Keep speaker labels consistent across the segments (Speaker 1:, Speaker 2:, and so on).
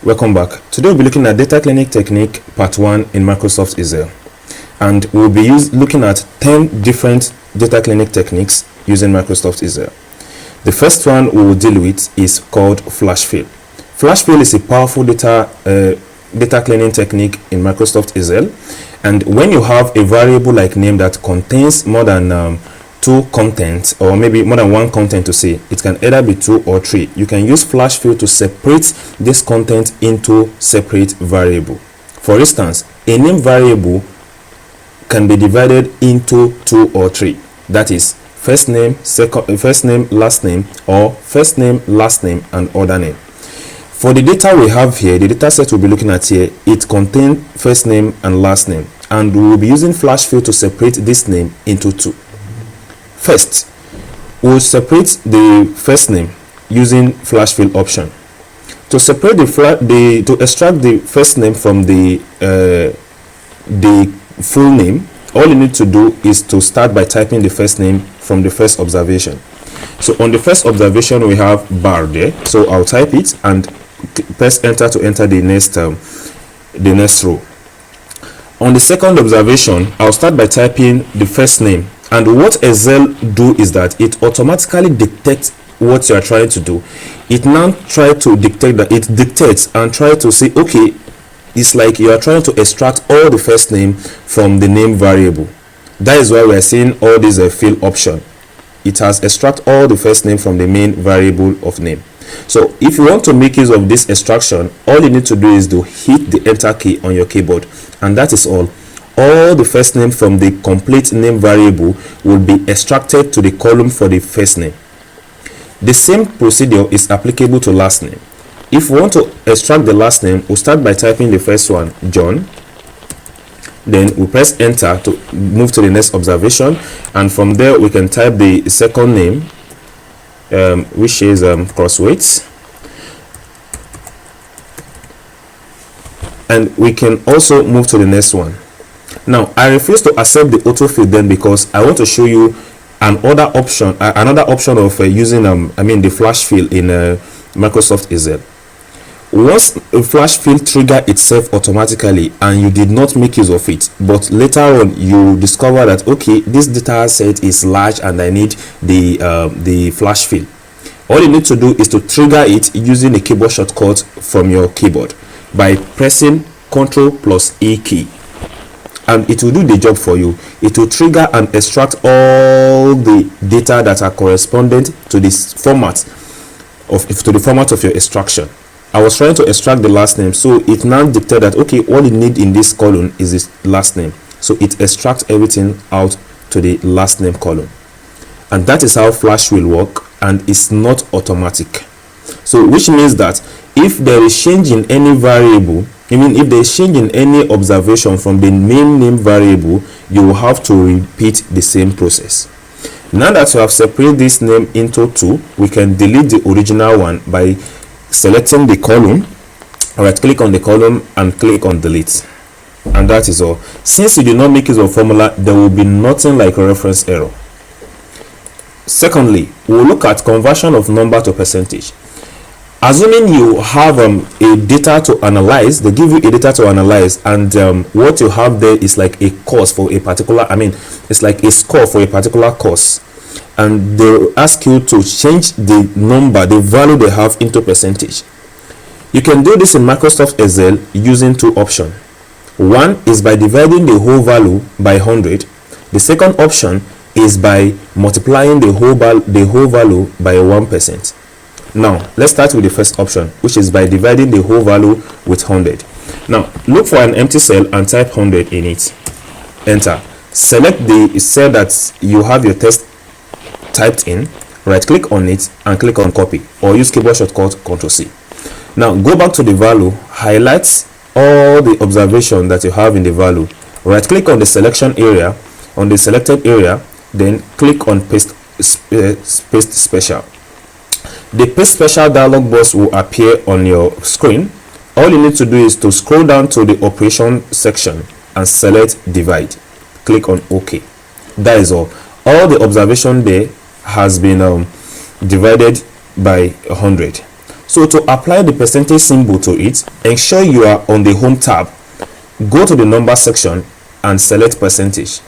Speaker 1: Welcome back. Today we'll be looking at data cleaning technique part 1 in Microsoft Excel, and we'll be looking at 10 different data cleaning techniques using Microsoft Excel. The first one we will deal with is called flash fill. Flash fill is a powerful data cleaning technique in Microsoft Excel, and when you have a variable like name that contains more than two contents, or maybe more than one content to say, it can either be 2 or 3. You can use flash fill to separate this content into separate variable. For instance, a name variable can be divided into 2 or 3. That is first name, last name, or first name, last name, and other name. For the data we have here, the data set we'll be looking at here, it contains first name and last name, and we will be using flash fill to separate this name into 2. First, we'll separate the first name using flash fill option. To separate to extract the first name from the full name, all you need to do is to start by typing the first name from the first observation. So on the first observation we have bar there, so I'll type it and press enter to enter the next row. On the second observation, I'll start by typing the first name. And what Excel do is that it automatically detects what you are trying to do. It now try to dictate that it dictates and try to say, okay, it's like you are trying to extract all the first name from the name variable. That is why we are seeing all these fill option. It has extract all the first name from the main variable of name. So if you want to make use of this extraction, all you need to do is to hit the enter key on your keyboard, and that is all. All the first name from the complete name variable will be extracted to the column for the first name. The same procedure is applicable to last name. If we want to extract the last name, we'll start by typing the first one, John. Then we press enter to move to the next observation, and from there we can type the second name, which is Crossweights. And we can also move to the next one. Now I refuse to accept the autofill then, because I want to show you another option of using the flash fill in Microsoft Excel. Once a flash fill trigger itself automatically and you did not make use of it, but later on you discover that, okay, this data set is large and I need the flash fill, all you need to do is to trigger it using a keyboard shortcut from your keyboard by pressing Ctrl+E key, and it will do the job for you. It will trigger and extract all the data that are correspondent to this format of your extraction. I was trying to extract the last name, so it now dictated that, okay, all you need in this column is this last name, so it extracts everything out to the last name column. And that is how flash will work, and it's not automatic. So which means that if there is change in any variable, if there is change in any observation from the main name variable, you will have to repeat the same process. Now that we have separated this name into 2, we can delete the original one by selecting the column, right click on the column and click on delete, and that is all. Since you did not make use of formula, there will be nothing like a reference error. Secondly, we'll look at conversion of number to percentage. Assuming you have a data to analyze, they give you a data to analyze, and what you have there is like a course for a particular, it's like a score for a particular course, and they ask you to change the number, the value they have, into percentage. You can do this in Microsoft Excel using 2 options. One is by dividing the whole value by 100. The second option is by multiplying the whole value by 1%. Now let's start with the first option, which is by dividing the whole value with 100. Now look for an empty cell and type 100 in it. Enter. Select the cell that you have your text typed in, right click on it and click on copy, or use keyboard shortcut Ctrl+C. Now go back to the value, highlight all the observation that you have in the value, right click on the selection area, on the selected area, then click on paste special. The paste special dialog box will appear on your screen. All you need to do is to scroll down to the operation section and select divide. Click on OK. That is all. All the observation there has been divided by 100. So to apply the percentage symbol to it, ensure you are on the home tab, go to the number section and select percentage,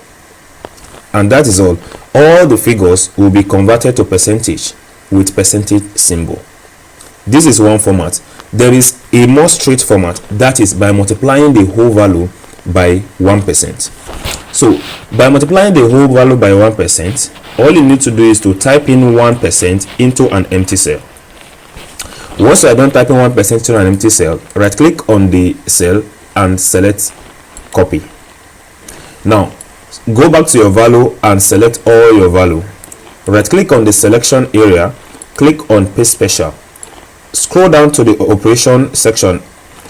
Speaker 1: and that is all. All the figures will be converted to percentage with percentage symbol. This is one format. There is a more straight format, that is by multiplying the whole value by 1%. So by multiplying the whole value by 1%, all you need to do is to type in 1% into an empty cell. Once you are done typing 1% into an empty cell, right click on the cell and select copy. Now go back to your value and select all your value. Right click on the selection area, click on paste special, scroll down to the operation section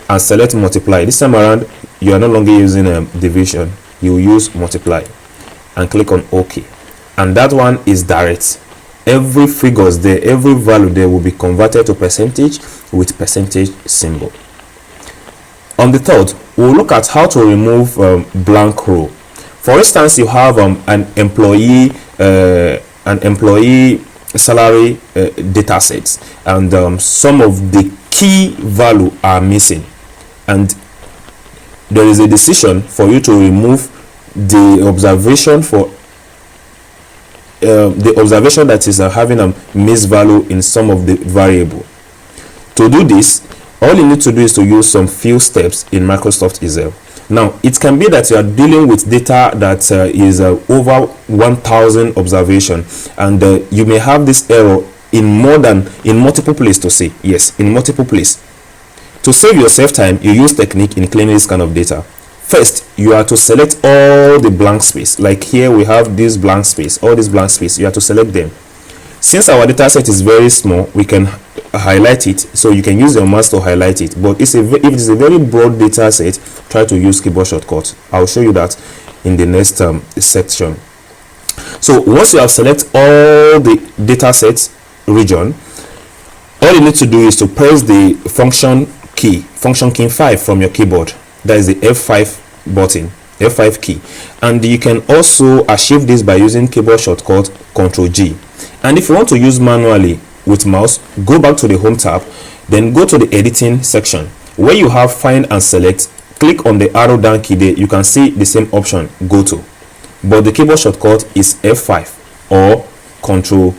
Speaker 1: and select multiply. This time around you are no longer using division, you use multiply, and click on OK, and that one is direct. Every figures there, every value there will be converted to percentage with percentage symbol. On the third, we'll look at how to remove blank row. For instance, you have an employee salary data sets, and some of the key value are missing, and there is a decision for you to remove the observation for the observation that is having a misvalue in some of the variable. To do this, all you need to do is to use some few steps in Microsoft Excel. Now it can be that you are dealing with data that is over 1000 observation, and you may have this error in multiple places. To say yes, in multiple places. To save yourself time, you use technique in cleaning this kind of data. First, you are to select all the blank space. Like here we have this blank space, all this blank space, you have to select them. Since our data set is very small, we can highlight it, so you can use your mouse to highlight it. But if it is a very broad data set, try to use keyboard shortcut. I'll show you that in the next section. So once you have selected all the data set region, all you need to do is to press the function key 5 from your keyboard. That is the F5 button, F5 key, and you can also achieve this by using keyboard shortcut Ctrl G. And if you want to use manually with mouse, go back to the home tab, then go to the editing section where you have find and select. Click on the arrow down key there, you can see the same option, go to, but the keyboard shortcut is F5 or Ctrl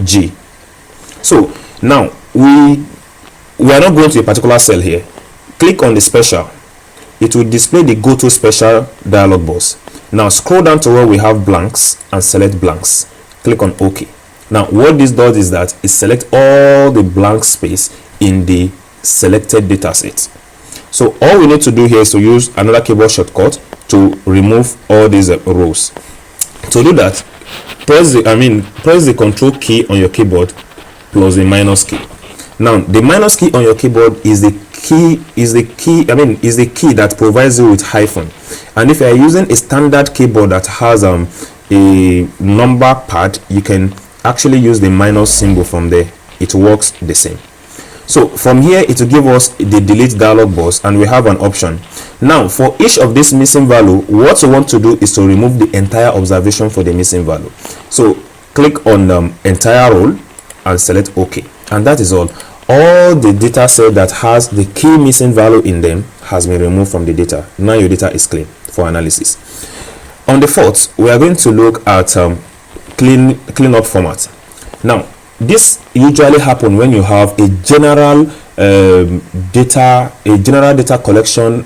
Speaker 1: G. So now we are not going to a particular cell here. Click on the special, it will display the go to special dialog box. Now scroll down to where we have blanks and select blanks. Click on OK. Now what this does is that it selects all the blank space in the selected data set. So all we need to do here is to use another keyboard shortcut to remove all these rows. To do that, press the control key on your keyboard plus the minus key. Now the minus key on your keyboard is the key that provides you with hyphen, and if you are using a standard keyboard that has a number pad, you can actually use the minus symbol from there. It works the same. So from here it will give us the delete dialog box, and we have an option. Now for each of this missing value, what we want to do is to remove the entire observation for the missing value. So click on entire row and select OK, and that is all. All the data set that has the key missing value in them has been removed from the data. Now your data is clean for analysis. On the fourth, we are going to look at clean up format. Now this usually happens when you have a general data collection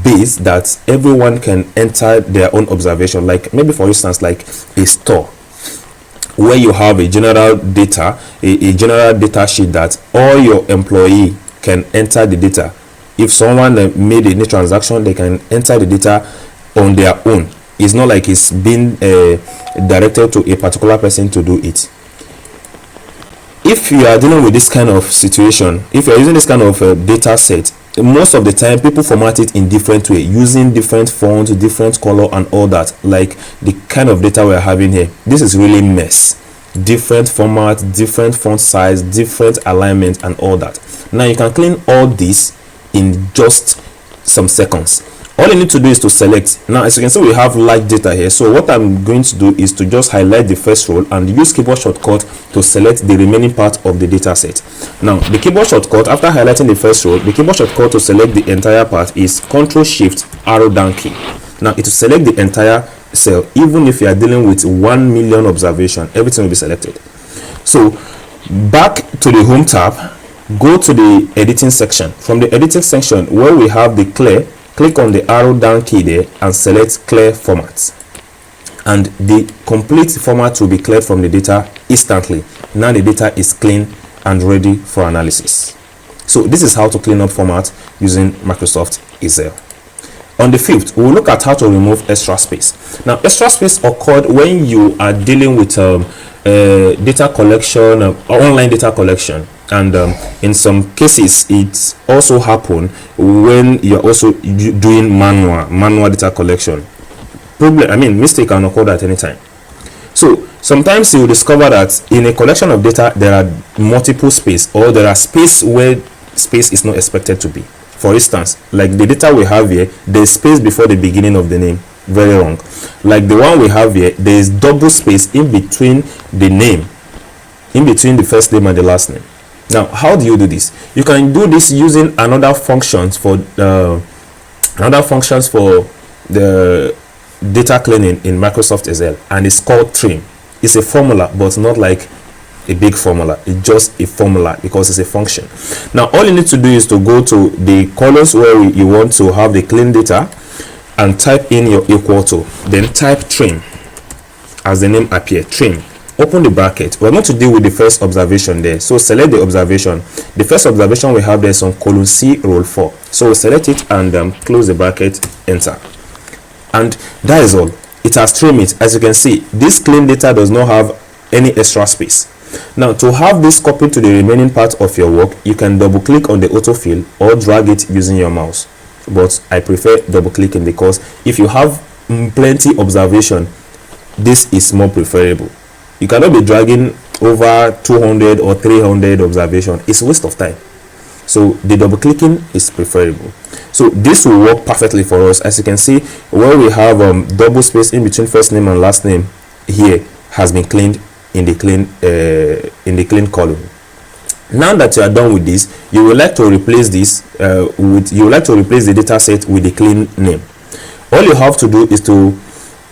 Speaker 1: base that everyone can enter their own observation. Like maybe for instance, like a store where you have a general data, a general data sheet that all your employee can enter the data. If someone made any transaction, they can enter the data on their own. It's not like it's been directed to a particular person to do it. If you are dealing with this kind of situation, if you are using this kind of data set, most of the time people format it in different way, using different fonts, different color and all that. Like the kind of data we are having here, this is really mess. Different format, different font size, different alignment and all that. Now you can clean all this in just some seconds. All you need to do is to select. Now as you can see, we have large data here, so what I'm going to do is to just highlight the first row and use keyboard shortcut to select the remaining part of the data set. Now the keyboard shortcut, after highlighting the first row, the keyboard shortcut to select the entire part is Ctrl Shift arrow down key. Now it will select the entire cell. Even if you are dealing with 1 million observation, everything will be selected. So back to the home tab, go to the editing section. From the editing section where we have the clear, click on the arrow down key there and select clear format, and the complete format will be cleared from the data instantly. Now the data is clean and ready for analysis. So this is how to clean up format using Microsoft Excel. On the fifth, we'll look at how to remove extra space. Now extra space occurred when you are dealing with data collection, online data collection, and in some cases it also happen when you're also doing manual data collection. Mistake can occur at any time. So sometimes you will discover that in a collection of data there are multiple space, or there are space where space is not expected to be. For instance, like the data we have here, there's space before the beginning of the name. Very wrong. Like the one we have here, there is double space in between the name, in between the first name and the last name. Now how do you do this? You can do this using another functions for the data cleaning in Microsoft Excel, and it's called trim. It's a formula, but not like a big formula. It's just a formula because it's a function. Now all you need to do is to go to the columns where you want to have the clean data and type in your equal to, then type trim as the name appear, trim. Open the bracket. We're going to deal with the first observation there, so select the observation. The first observation we have there is on column C, row 4. So select it and close the bracket, enter, and that is all. It has trimmed it. As you can see, this clean data does not have any extra space. Now to have this copied to the remaining part of your work, you can double click on the autofill or drag it using your mouse, but I prefer double clicking because if you have plenty observation, this is more preferable. You cannot be dragging over 200 or 300 observation. It's a waste of time. So the double clicking is preferable. So this will work perfectly for us. As you can see, where we have double space in between first name and last name, here has been cleaned in the clean column. Now that you are done with this, you would like to replace this the data set with the clean name. All you have to do is to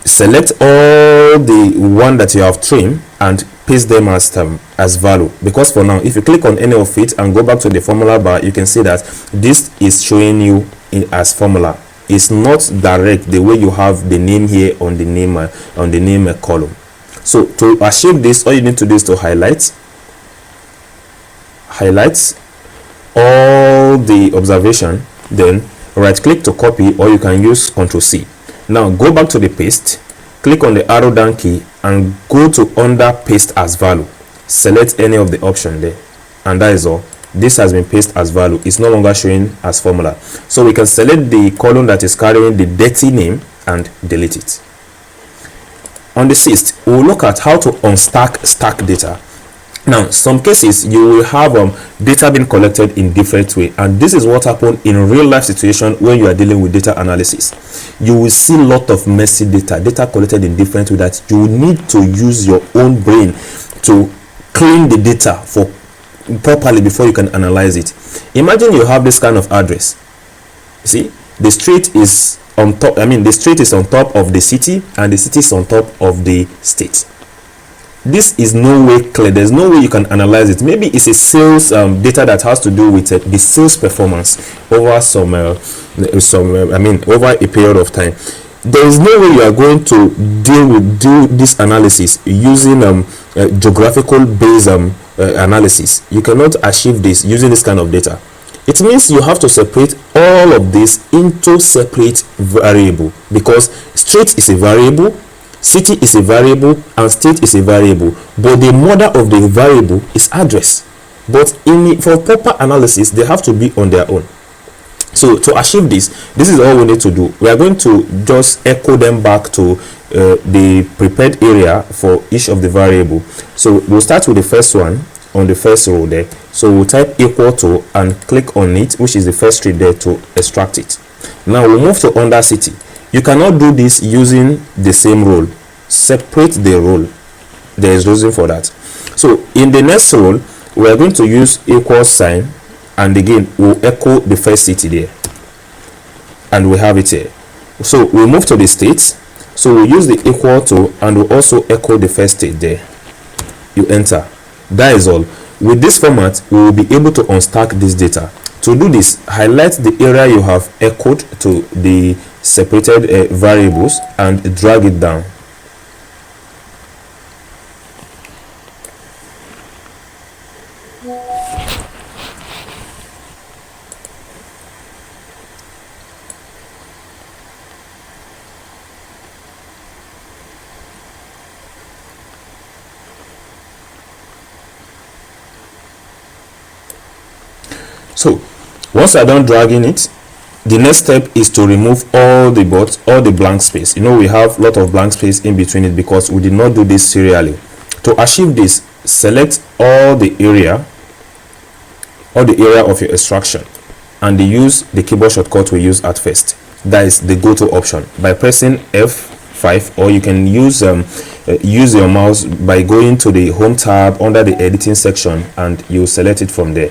Speaker 1: select all the one that you have trimmed and paste them as value, because for now if you click on any of it and go back to the formula bar, you can see that this is showing you as formula. It's not direct the way you have the name here on the name column. So to achieve this, all you need to do is to highlight all the observation, then right click to copy, or you can use Ctrl C. Now go back to the paste, click on the arrow down key and go to under paste as value. Select any of the option there, and that is all. This has been pasted as value. It's no longer showing as formula. So we can select the column that is carrying the dirty name and delete it. On the sixth, we'll look at how to stack data. Now some cases you will have data being collected in different way, and this is what happened in real life situation when you are dealing with data analysis. You will see a lot of messy data collected in different way that you will need to use your own brain to clean the data for properly before you can analyze it. Imagine you have this kind of address. See, the street is on top, the street is on top of the city and the city is on top of the state. This is no way clear. There's no way you can analyze it. Maybe it's a sales data that has to do with the sales performance over over a period of time. There is no way you are going to do this analysis using geographical based analysis. You cannot achieve this using this kind of data. It means you have to separate all of this into separate variable, because street is a variable, city is a variable, and state is a variable, but the mother of the variable is address. But for proper analysis, they have to be on their own. So to achieve this is all we need to do. We are going to just echo them back to the prepared area for each of the variable. So we'll start with the first one on the first row there. So we'll type equal to and click on it, which is the first street there, to extract it. Now we move to under city. You cannot do this using the same role. Separate the role. There is reason for that. So in the next role, we are going to use equal sign, and again we'll echo the first city there, and we have it here. So we move to the states. So we use the equal to, and we also echo the first state there. You enter. That is all. With this format, we will be able to unstack this data. To do this, highlight the area you have echoed to the separated variables and drag it down. So once I'm done dragging it, the next step is to remove all the blank space. We have a lot of blank space in between it because we did not do this serially. To achieve this, select all the area of your extraction and use the keyboard shortcut we use at first. That is the go to option by pressing F5, or you can use your mouse by going to the home tab under the editing section and you select it from there.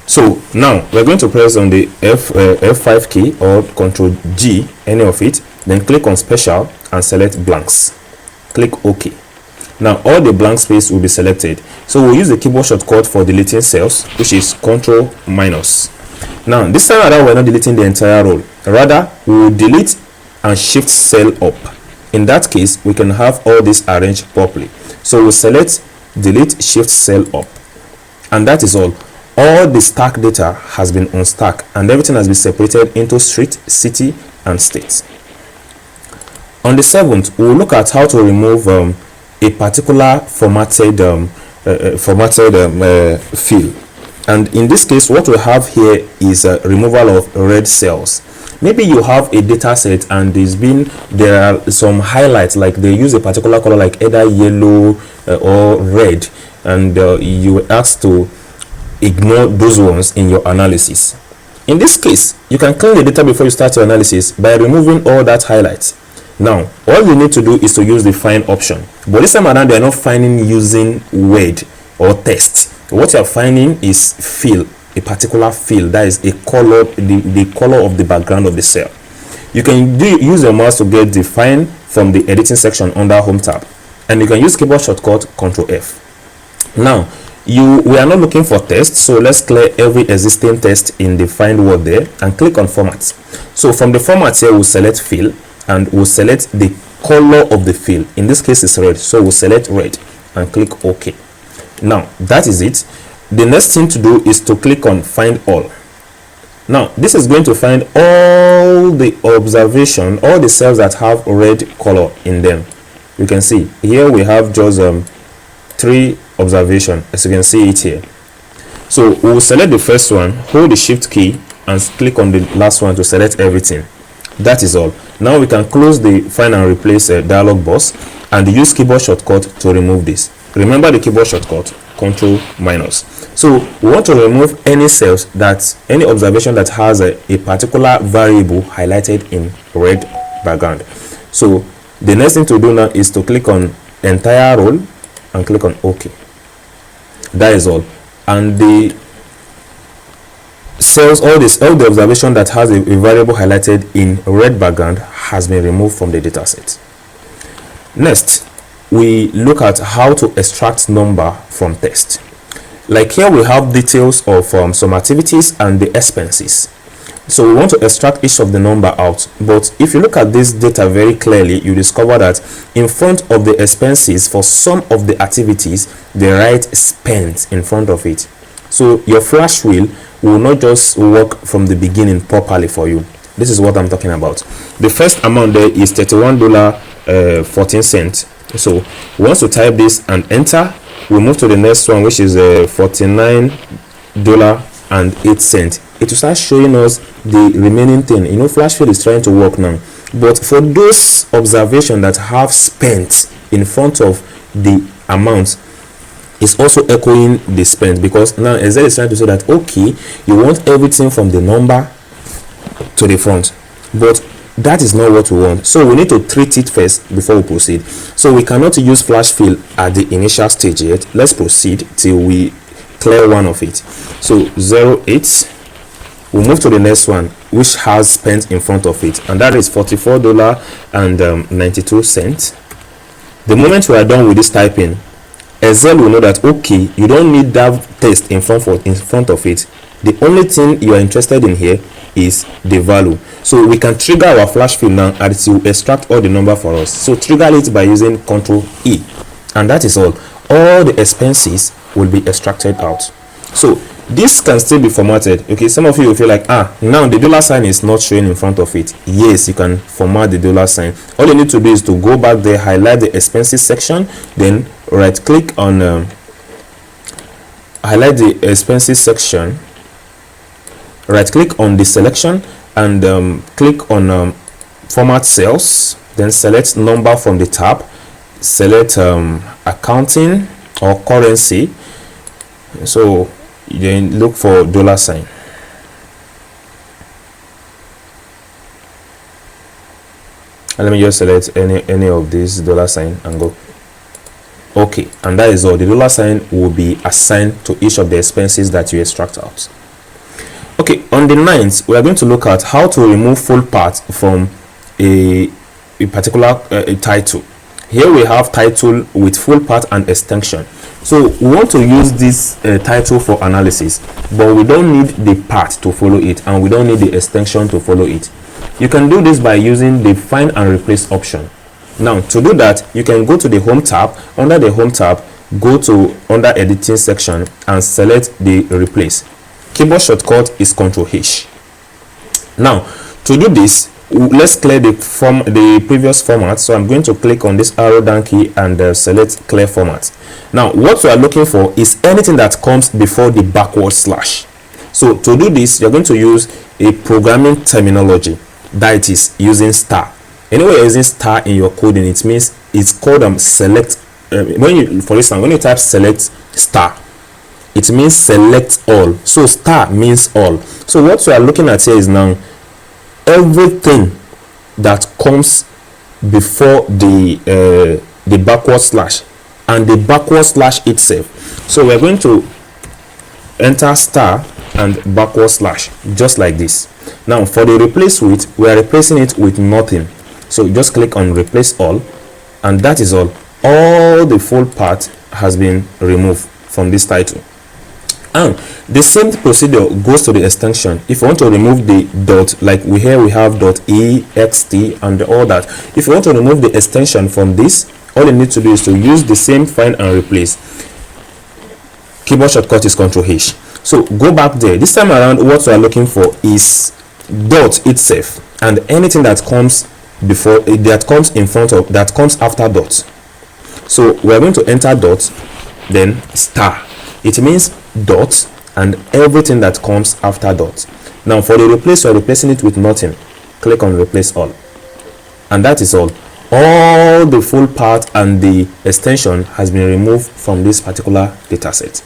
Speaker 1: So now we're going to press on the F5 key or Ctrl G, any of it, then click on special and select blanks. Click OK. Now all the blank space will be selected. So we'll use the keyboard shortcut for deleting cells, which is Ctrl minus. Now this time around, we're not deleting the entire row. Rather, we will delete and shift cell up. In that case, we can have all this arranged properly. So we'll select delete, shift cell up, and that is all. All the stack data has been unstacked and everything has been separated into street, city, and states. On the 7th, we'll look at how to remove a particular formatted field. And in this case, what we have here is a removal of red cells. Maybe you have a data set and there are some highlights, like they use a particular color like either yellow or red, and you were asked to ignore those ones in your analysis. In this case, you can clean the data before you start your analysis by removing all that highlights. Now all you need to do is to use the find option, but this time around they are not finding using word or text. What you are finding is fill, a particular fill, that is a color, the color of the background of the cell. You can use your mouse to get the find from the editing section under home tab, and you can use keyboard shortcut Ctrl F. Now we are not looking for text, so let's clear every existing text in the find word there and click on format. So from the format here, we'll select fill and we'll select the color of the fill. In this case it's red, so we'll select red and click OK. Now that is it. The next thing to do is to click on find all. Now this is going to find all the observation, all the cells that have red color in them. You can see here we have just 3 observation, as you can see it here. So we'll select the first one, hold the shift key and click on the last one to select everything. That is all. Now we can close the find and replace dialog box and use keyboard shortcut to remove this. Remember the keyboard shortcut Ctrl minus. So we want to remove any cells, any observation that has a particular variable highlighted in red background. So the next thing to do now is to click on entire row and click on OK. That is all. And the cells, all the observation that has a variable highlighted in red background has been removed from the dataset. Next, we look at how to extract number from text. Like here we have details of some activities and the expenses. So we want to extract each of the number out, but if you look at this data very clearly, you discover that in front of the expenses for some of the activities they write spent in front of it. So your flash wheel will not just work from the beginning properly for you. This is what I'm talking about. The first amount there is $31.14. So once you type this and enter, we move to the next one, which is $49.08. It will start showing us the remaining thing. Flashfield is trying to work now, but for those observations that have spent in front of the amount, is also echoing the spent, because now Excel is trying to say that okay, you want everything from the number to the front, but that is not what we want. So we need to treat it first before we proceed. So we cannot use flash fill at the initial stage yet. Let's proceed till we clear one of it. So 08, we'll move to the next one, which has spent in front of it, and that is $44.92. The moment we are done with this typing, Excel will know that okay, you don't need that text in front of it. The only thing you are interested in here is the value. So we can trigger our flash fill now and it will extract all the number for us. So trigger it by using Ctrl E, and that is all. All the expenses will be extracted out. So this can still be formatted. Okay, some of you will feel like, now the dollar sign is not showing in front of it. Yes, you can format the dollar sign. All you need to do is to go back there, highlight the expenses section, then right click on highlight the expenses section, right click on the selection, and click on format cells, then select number from the tab, select accounting or currency. So then look for dollar sign. And let me just select any of these dollar sign and go okay, and that is all. The dollar sign will be assigned to each of the expenses that you extract out. Okay, on the 9th we are going to look at how to remove full part from a particular title. Here we have title with full part and extension. So we want to use this title for analysis, but we don't need the part to follow it, and we don't need the extension to follow it. You can do this by using the find and replace option. Now to do that, you can go to the home tab. Under the home tab, go to under editing section and select the replace. Keyboard shortcut is Ctrl H. Now to do this, let's clear the previous format. So I'm going to click on this arrow down key and select clear format. Now what we are looking for is anything that comes before the backward slash. So to do this, you're going to use a programming terminology, that is using star. Anyway, you're using star in your coding, it means it's called select. For instance, when you type select star, it means select all. So star means all. So what we are looking at here is now everything that comes before the backward slash and the backward slash itself. So we're going to enter star and backward slash just like this. Now for the replace with, we are replacing it with nothing. So just click on replace all, and that is all. All the full part has been removed from this title. And the same procedure goes to the extension. If you want to remove the dot, like we have .ext and all that, if you want to remove the extension from this, all you need to do is to use the same find and replace. Keyboard shortcut is Ctrl H. So go back there. This time around, what we are looking for is dot itself and anything that comes before, that comes in front of, that comes after dot. So we are going to enter dot, then star. It means dot and everything that comes after dot. Now for the replace, we are replacing it with nothing. Click on replace all, and that is all. All the full part and the extension has been removed from this particular data set.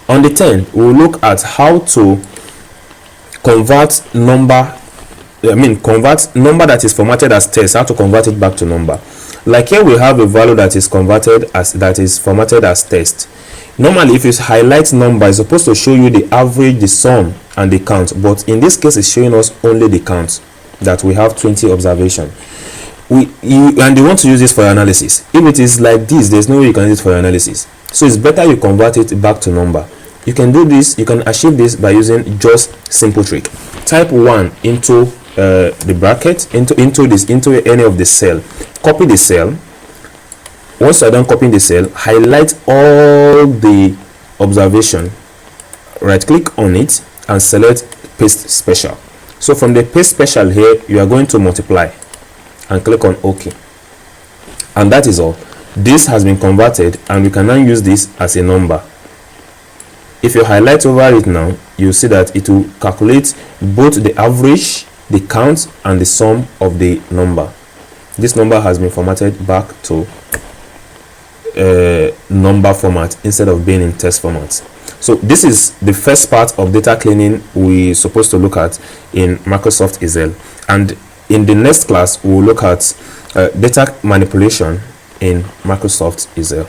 Speaker 1: On the 10th, we will look at how to convert number that is formatted as text, how to convert it back to number. Like here we have a value that is formatted as text. Normally if you highlight number, it's supposed to show you the average, the sum and the count, but in this case it's showing us only the count, that we have 20 observation. And you want to use this for analysis. If it is like this, there's no way you can use it for analysis. So it's better you convert it back to number. You can do this, you can achieve this by using just simple trick. Type 1 into the bracket, into any of the cell. Copy the cell. Once you're done copying the cell, highlight all the observation, right click on it and select paste special. So from the paste special here, you are going to multiply and click on OK, and that is all. This has been converted and we can now use this as a number. If you highlight over it now, you see that it will calculate both the average, the count and the sum of the number. This number has been formatted back to number format instead of being in text format. So this is the first part of data cleaning we're supposed to look at in Microsoft Excel, and in the next class we'll look at data manipulation in Microsoft Excel.